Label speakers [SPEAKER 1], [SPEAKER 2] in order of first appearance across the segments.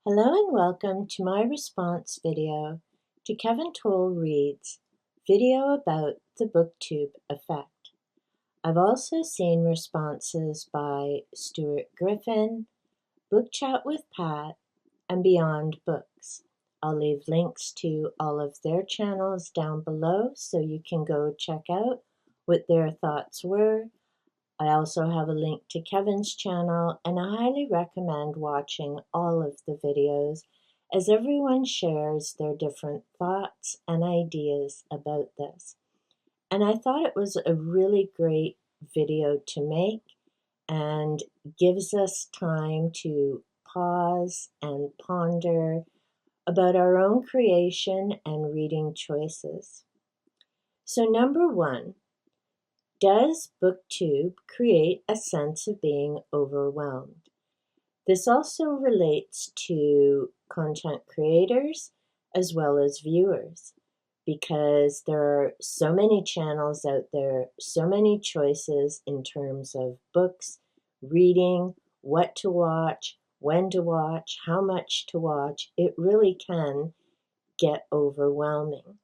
[SPEAKER 1] Hello and welcome to my response video to Kevin Toll Reads video about the Booktube Effect. I've also seen responses by Stuart Reney, Book Chat with Pat, and Beyond Books. I'll leave links to all of their channels down below so you can go check out what their thoughts were. I also have a link to Kevin's channel, and I highly recommend watching all of the videos as everyone shares their different thoughts and ideas about this. And I thought it was a really great video to make and gives us time to pause and ponder about our own creation and reading choices. So number one, does Booktube create a sense of being overwhelmed? This also relates to content creators as well as viewers, because there are so many channels out there, so many choices in terms of books, reading, what to watch, when to watch, how much to watch. It really can get overwhelming.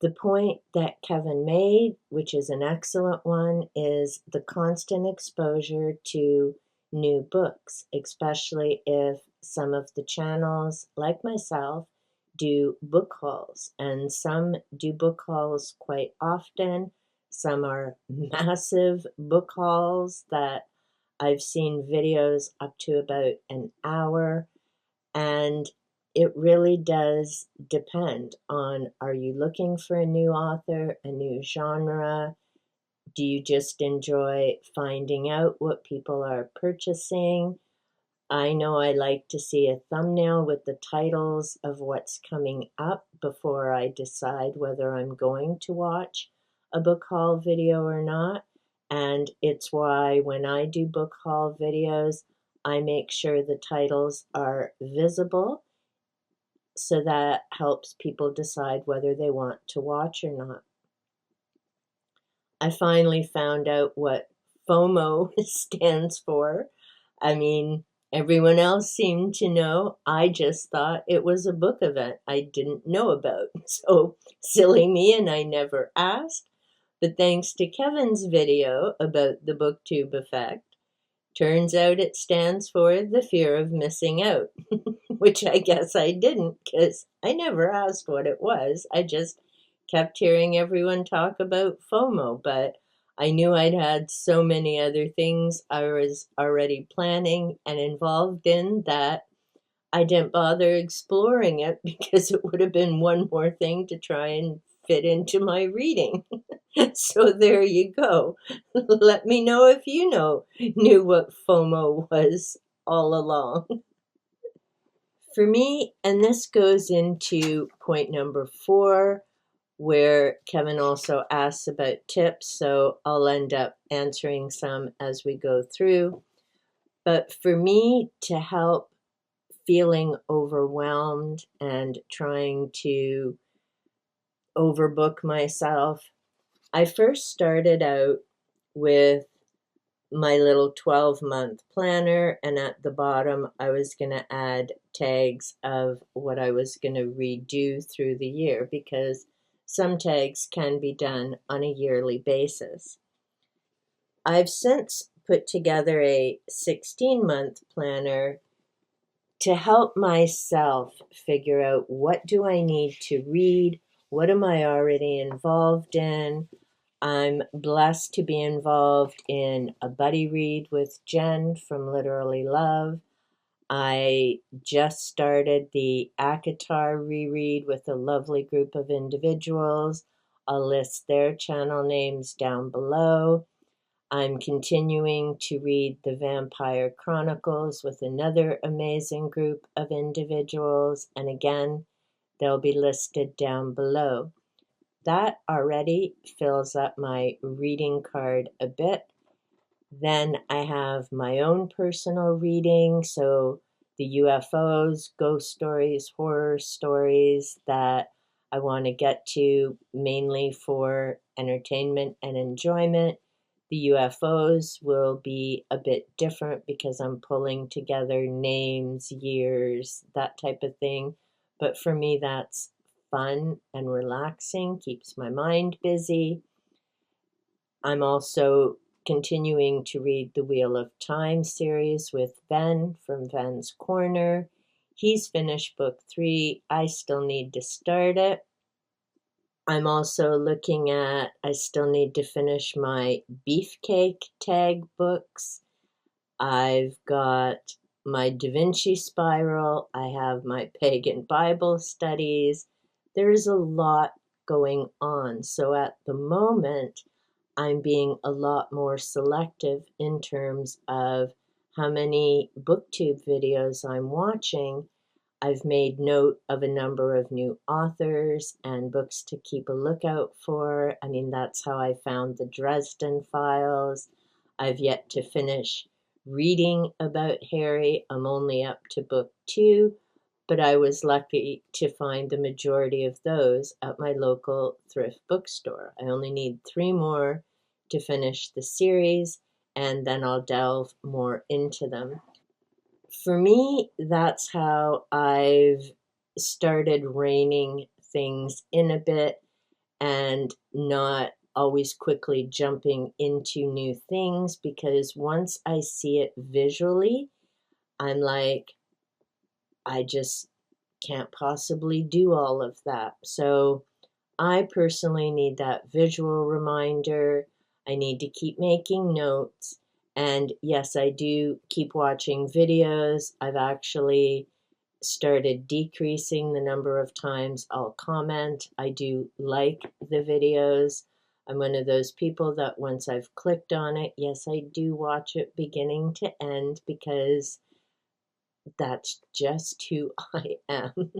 [SPEAKER 1] The point that Kevin made, which is an excellent one, is the constant exposure to new books, especially if some of the channels, like myself, do book hauls. And some do book hauls quite often. Some are massive book hauls that I've seen videos up to about an hour. And it really does depend on, are you looking for a new author, a new genre? Do you just enjoy finding out what people are purchasing? I know I like to see a thumbnail with the titles of what's coming up before I decide whether I'm going to watch a book haul video or not. And it's why when I do book haul videos, I make sure the titles are visible, so that helps people decide whether they want to watch or not. I finally found out what FOMO stands for. I mean, everyone else seemed to know. I just thought it was a book event I didn't know about. So silly me, and I never asked. But thanks to Kevin's video about the Booktube Effect, turns out it stands for the fear of missing out, which I guess I didn't, because I never asked what it was. I just kept hearing everyone talk about FOMO, but I knew I'd had so many other things I was already planning and involved in that I didn't bother exploring it, because it would have been one more thing to try and fit into my reading. So there you go. Let me know if you knew what FOMO was all along. For me, and this goes into point number 4, where Kevin also asks about tips, so I'll end up answering some as we go through. But for me, to help feeling overwhelmed and trying to overbook myself, I first started out with my little 12-month planner, and at the bottom I was going to add tags of what I was going to redo through the year, because some tags can be done on a yearly basis. I've since put together a 16-month planner to help myself figure out, what do I need to read? What am I already involved in? I'm blessed to be involved in a buddy read with Jen from Literally Love. I just started the ACOTAR reread with a lovely group of individuals. I'll list their channel names down below. I'm continuing to read the Vampire Chronicles with another amazing group of individuals, and again, they'll be listed down below. That already fills up my reading card a bit. Then I have my own personal reading, so the UFOs, ghost stories, horror stories that I want to get to mainly for entertainment and enjoyment. The UFOs will be a bit different because I'm pulling together names, years, that type of thing. But for me, that's fun and relaxing, keeps my mind busy. I'm also continuing to read the Wheel of Time series with Ben from Ben's Corner. He's finished book 3. I still need to start it. I'm also looking at, I still need to finish my Beefcake tag books. I've got my Da Vinci Spiral. I have my Pagan Bible studies. There's a lot going on. So at the moment, I'm being a lot more selective in terms of how many Booktube videos I'm watching. I've made note of a number of new authors and books to keep a lookout for. I mean, that's how I found the Dresden Files. I've yet to finish reading about Harry. I'm only up to book 2, but I was lucky to find the majority of those at my local thrift bookstore. I only need 3 more to finish the series, and then I'll delve more into them. For me, that's how I've started reining things in a bit and not always quickly jumping into new things, because once I see it visually, I'm like, I just can't possibly do all of that. So I personally need that visual reminder. I need to keep making notes. And yes, I do keep watching videos. I've actually started decreasing the number of times I'll comment. I do like the videos. I'm one of those people that once I've clicked on it, yes, I do watch it beginning to end, because that's just who I am.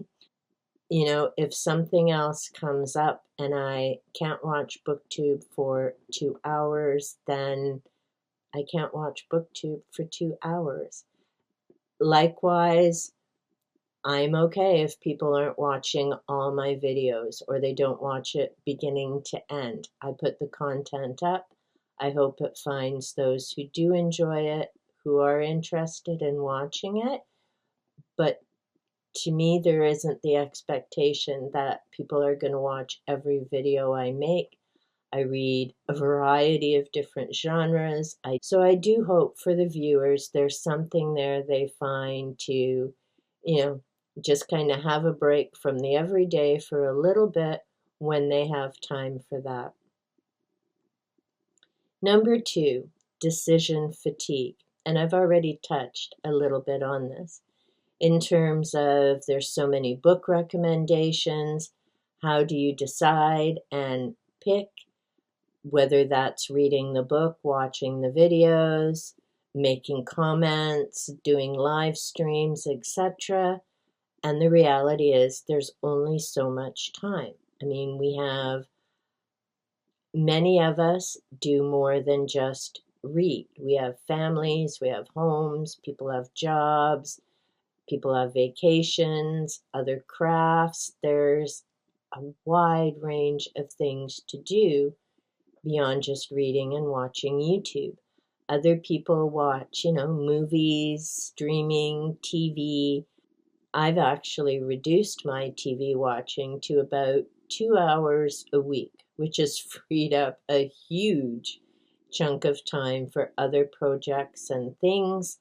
[SPEAKER 1] If something else comes up and I can't watch Booktube for 2 hours, then I can't watch Booktube for 2 hours. Likewise, I'm okay if people aren't watching all my videos or they don't watch it beginning to end. I put the content up. I hope it finds those who do enjoy it, who are interested in watching it. But to me, there isn't the expectation that people are going to watch every video I make. I read a variety of different genres. So I do hope for the viewers there's something there they find to, just kind of have a break from the everyday for a little bit when they have time for that. Number 2, decision fatigue. And I've already touched a little bit on this. In terms of there's so many book recommendations, how do you decide and pick? Whether that's reading the book, watching the videos, making comments, doing live streams, etc. And the reality is there's only so much time. I mean, many of us do more than just read. We have families, we have homes, people have jobs, people have vacations, other crafts. There's a wide range of things to do beyond just reading and watching YouTube. Other people watch, movies, streaming, TV. I've actually reduced my TV watching to about 2 hours a week, which has freed up a huge chunk of time for other projects and things.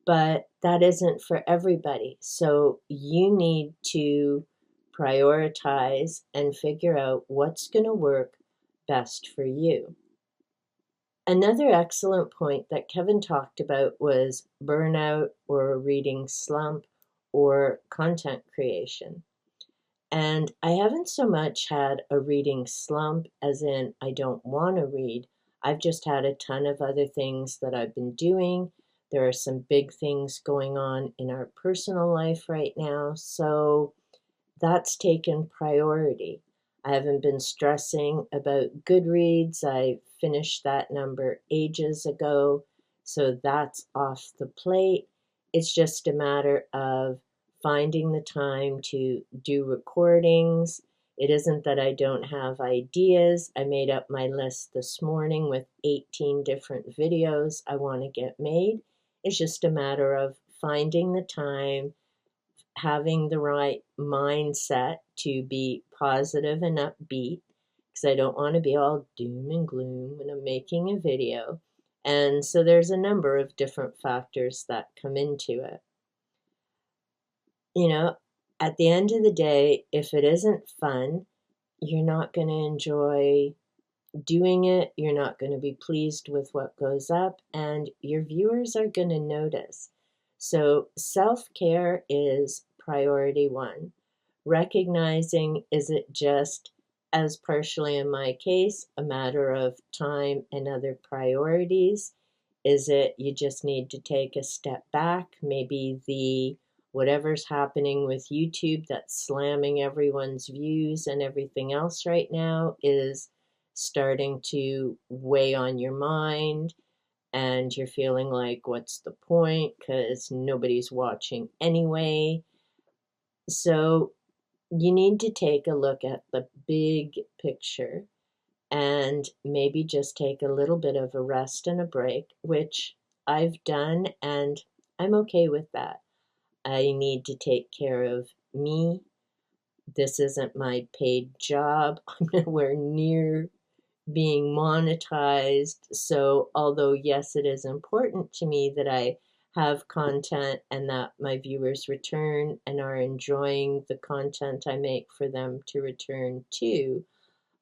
[SPEAKER 1] But that isn't for everybody. So you need to prioritize and figure out what's going to work best for you. Another excellent point that Kevin talked about was burnout or a reading slump or content creation. And I haven't so much had a reading slump as in I don't want to read. I've just had a ton of other things that I've been doing. There are some big things going on in our personal life right now, so that's taken priority. I haven't been stressing about Goodreads. I finished that number ages ago, so that's off the plate. It's just a matter of finding the time to do recordings, It isn't that I don't have ideas. I made up my list this morning with 18 different videos I want to get made. It's just a matter of finding the time, having the right mindset to be positive and upbeat, because I don't want to be all doom and gloom when I'm making a video. And so there's a number of different factors that come into it. You know, at the end of the day, if it isn't fun, you're not going to enjoy doing it. You're not going to be pleased with what goes up, and your viewers are going to notice. So self-care is priority one. Recognizing, is it just, as partially in my case, a matter of time and other priorities? Is it you just need to take a step back? Maybe the whatever's happening with YouTube that's slamming everyone's views and everything else right now is starting to weigh on your mind, and you're feeling like, what's the point? Because nobody's watching anyway. So you need to take a look at the big picture and maybe just take a little bit of a rest and a break, which I've done, and I'm okay with that. I need to take care of me. This isn't my paid job. I'm nowhere near being monetized. So, although, yes, it is important to me that I have content and that my viewers return and are enjoying the content I make for them to return to,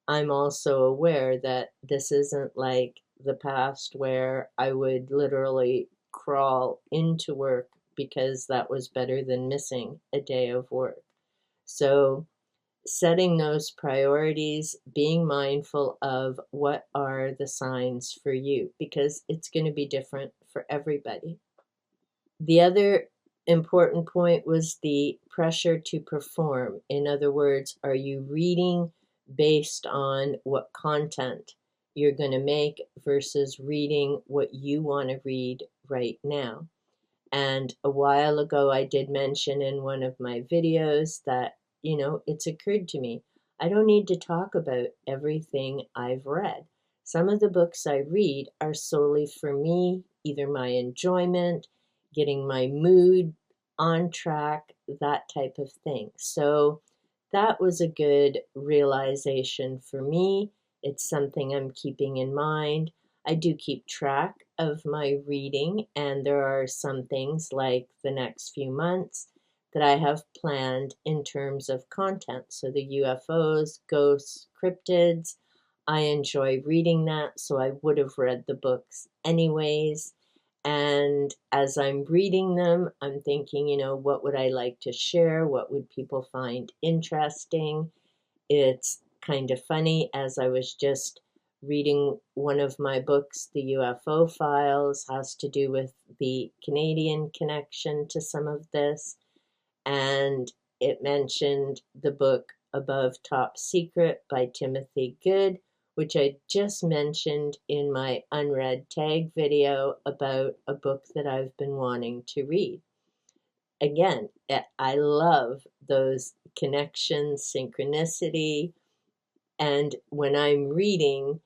[SPEAKER 1] I'm also aware that this isn't like the past where I would literally crawl into work because that was better than missing a day of work. So, setting those priorities, being mindful of what are the signs for you, because it's going to be different for everybody. The other important point was the pressure to perform. In other words, are you reading based on what content you're going to make versus reading what you want to read right now? And a while ago, I did mention in one of my videos that, it's occurred to me, I don't need to talk about everything I've read. Some of the books I read are solely for me, either my enjoyment, getting my mood on track, that type of thing. So that was a good realization for me. It's something I'm keeping in mind. I do keep track of my reading, and there are some things like the next few months that I have planned in terms of content. So the UFOs, ghosts, cryptids, I enjoy reading that, so I would have read the books anyways. And as I'm reading them, I'm thinking, what would I like to share? What would people find interesting? It's kind of funny, as I was just reading one of my books, The UFO Files, has to do with the Canadian connection to some of this, and it mentioned the book Above Top Secret by Timothy Good, which I just mentioned in my unread tag video about a book that I've been wanting to read. Again, I love those connections, synchronicity, and when I'm reading,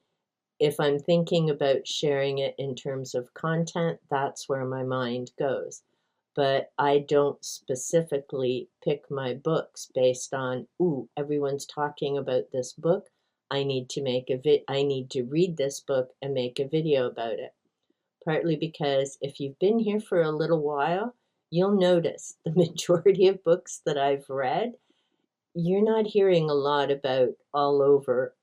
[SPEAKER 1] if I'm thinking about sharing it in terms of content, that's where my mind goes. But I don't specifically pick my books based on, everyone's talking about this book. I need to read this book and make a video about it. Partly because if you've been here for a little while, you'll notice the majority of books that I've read, you're not hearing a lot about all over,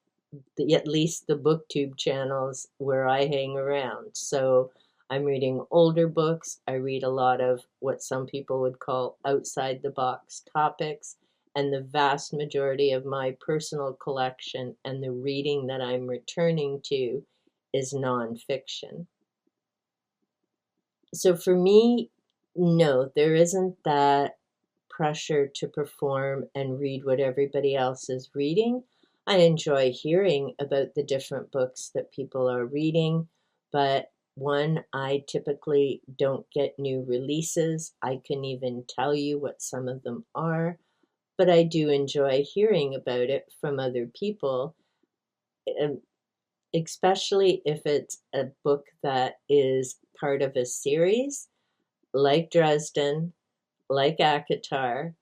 [SPEAKER 1] at least the Booktube channels where I hang around. So I'm reading older books. I read a lot of what some people would call outside the box topics. And the vast majority of my personal collection and the reading that I'm returning to is nonfiction. So for me, no, there isn't that pressure to perform and read what everybody else is reading. I enjoy hearing about the different books that people are reading, but one, I typically don't get new releases. I can even tell you what some of them are, but I do enjoy hearing about it from other people, especially if it's a book that is part of a series, like Dresden, like ACOTAR.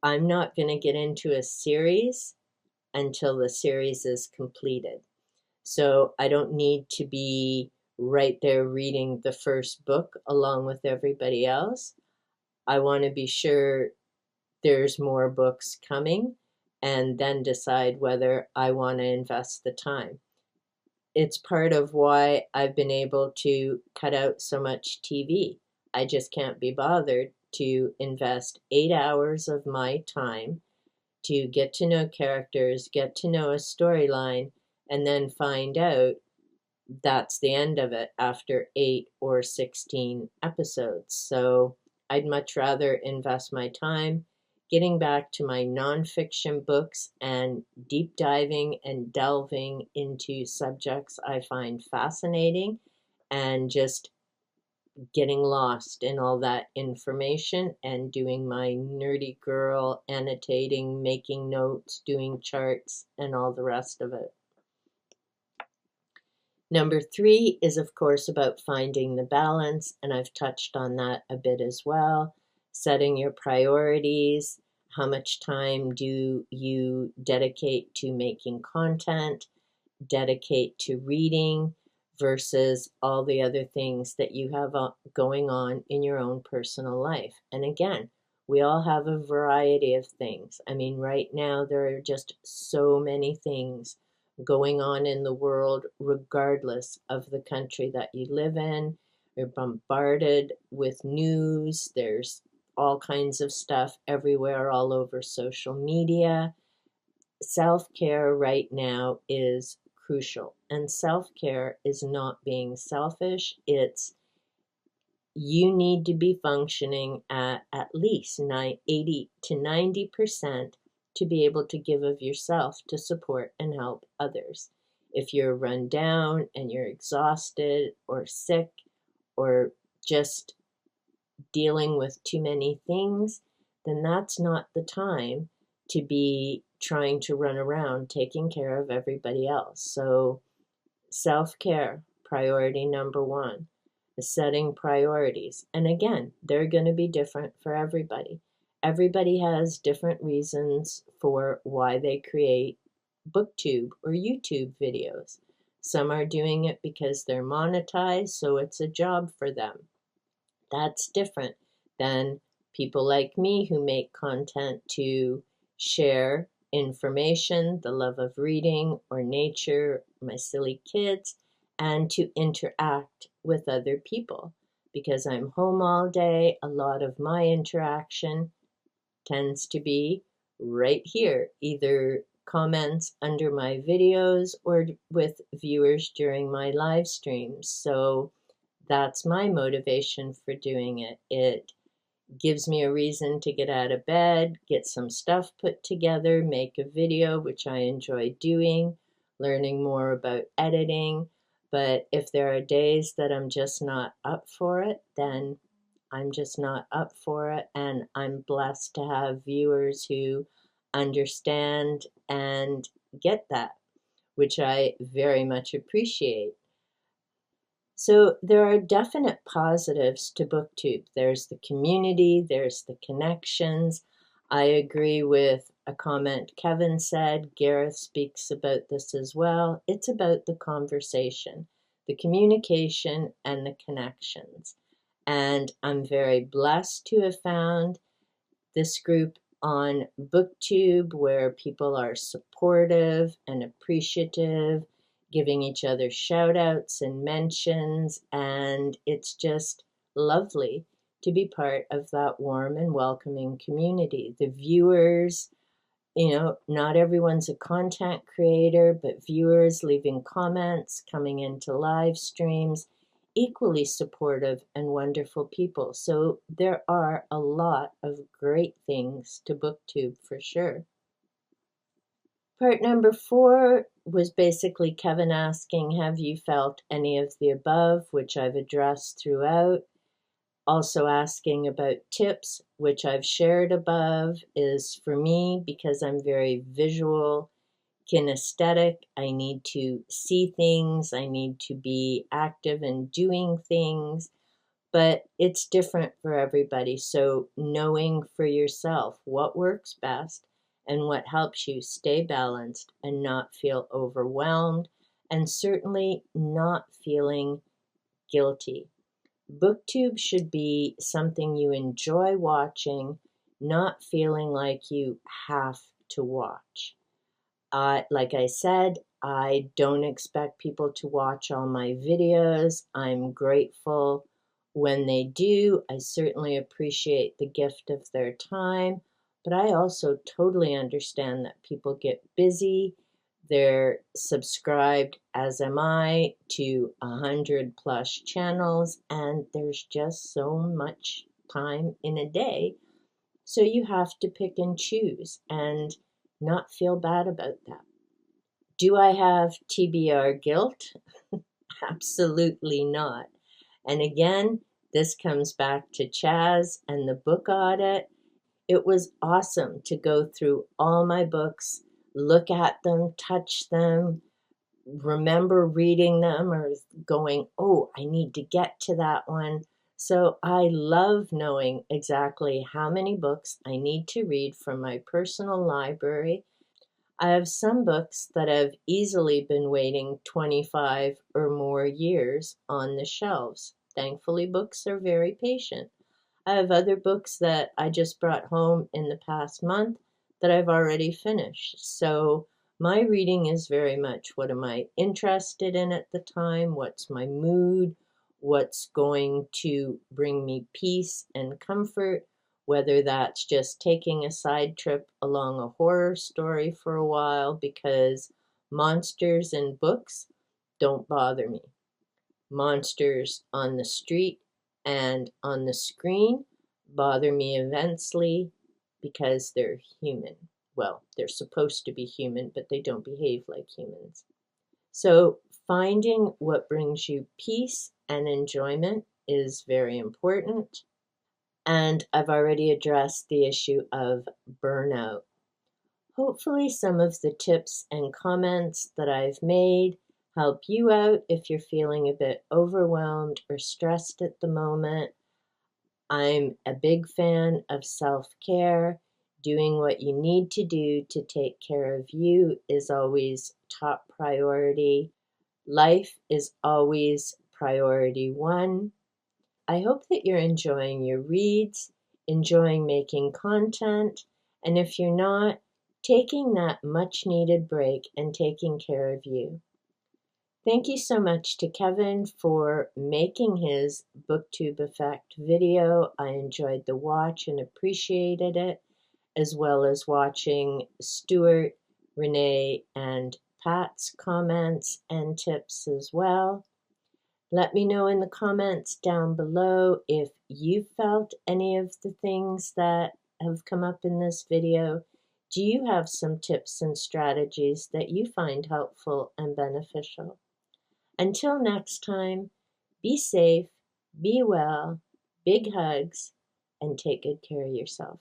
[SPEAKER 1] I'm not going to get into a series until the series is completed. So I don't need to be right there reading the first book along with everybody else. I want to be sure there's more books coming and then decide whether I want to invest the time. It's part of why I've been able to cut out so much TV. I just can't be bothered to invest 8 hours of my time to get to know characters, get to know a storyline, and then find out that's the end of it after 8 or 16 episodes. So I'd much rather invest my time getting back to my nonfiction books and deep diving and delving into subjects I find fascinating and just getting lost in all that information and doing my nerdy girl annotating, making notes, doing charts, and all the rest of it. Number 3 is, of course, about finding the balance, and I've touched on that a bit as well. Setting your priorities. How much time do you dedicate to making content, dedicate to reading, versus all the other things that you have going on in your own personal life? And again, we all have a variety of things. I mean, right now there are just so many things going on in the world, regardless of the country that you live in. You're bombarded with news. There's all kinds of stuff everywhere, all over social media. Self-care right now is crucial. And self-care is not being selfish. It's you need to be functioning at least 80 to 90% to be able to give of yourself to support and help others. If you're run down and you're exhausted or sick or just dealing with too many things, then that's not the time to be trying to run around taking care of everybody else. So self-care, priority number 1. Setting priorities. And again, they're going to be different for everybody. Everybody has different reasons for why they create Booktube or YouTube videos. Some are doing it because they're monetized, so it's a job for them. That's different than people like me who make content to share information, the love of reading or nature, my silly kids, and to interact with other people. Because I'm home all day, a lot of my interaction tends to be right here, either comments under my videos or with viewers during my live streams. So that's my motivation for doing it. It gives me a reason to get out of bed, get some stuff put together, make a video, which I enjoy doing, learning more about editing. But if there are days that I'm just not up for it, then I'm just not up for it. And I'm blessed to have viewers who understand and get that, which I very much appreciate. So there are definite positives to Booktube. There's the community, there's the connections. I agree with a comment Kevin said. Gareth speaks about this as well. It's about the conversation, the communication, and the connections. And I'm very blessed to have found this group on Booktube where people are supportive and appreciative, giving each other shout outs and mentions, and it's just lovely to be part of that warm and welcoming community. The viewers, not everyone's a content creator, but viewers leaving comments, coming into live streams, equally supportive and wonderful people. So there are a lot of great things to Booktube for sure. Part number 4 was basically Kevin asking, have you felt any of the above, which I've addressed throughout. Also asking about tips, which I've shared above, is for me because I'm very visual, kinesthetic. I need to see things, I need to be active and doing things, but it's different for everybody. So knowing for yourself what works best and what helps you stay balanced and not feel overwhelmed, and certainly not feeling guilty. Booktube should be something you enjoy watching, not feeling like you have to watch. Like I said, I don't expect people to watch all my videos. I'm grateful when they do. I certainly appreciate the gift of their time, but I also totally understand that people get busy. They're subscribed, as am I, to 100+ channels, and there's just so much time in a day. So you have to pick and choose and not feel bad about that. Do I have TBR guilt? Absolutely not. And again, this comes back to Chaz and the book audit. It was awesome to go through all my books, look at them, touch them, remember reading them or going, oh, I need to get to that one. So I love knowing exactly how many books I need to read from my personal library. I have some books that have easily been waiting 25 or more years on the shelves. Thankfully, books are very patient. I have other books that I just brought home in the past month that I've already finished. So my reading is very much what am I interested in at the time, what's my mood, what's going to bring me peace and comfort, whether that's just taking a side trip along a horror story for a while because monsters in books don't bother me. Monsters on the street and on the screen bother me immensely because they're human. Well, they're supposed to be human, but they don't behave like humans. So finding what brings you peace and enjoyment is very important. And I've already addressed the issue of burnout. Hopefully some of the tips and comments that I've made help you out if you're feeling a bit overwhelmed or stressed at the moment. I'm a big fan of self-care. Doing what you need to do to take care of you is always top priority. Life is always priority one. I hope that you're enjoying your reads, enjoying making content, and if you're not, taking that much needed break and taking care of you. Thank you so much to Kevin for making his Booktube Effect video. I enjoyed the watch and appreciated it, as well as watching Stuart, Reney, and Pat's comments and tips as well. Let me know in the comments down below if you felt any of the things that have come up in this video. Do you have some tips and strategies that you find helpful and beneficial? Until next time, be safe, be well, big hugs, and take good care of yourself.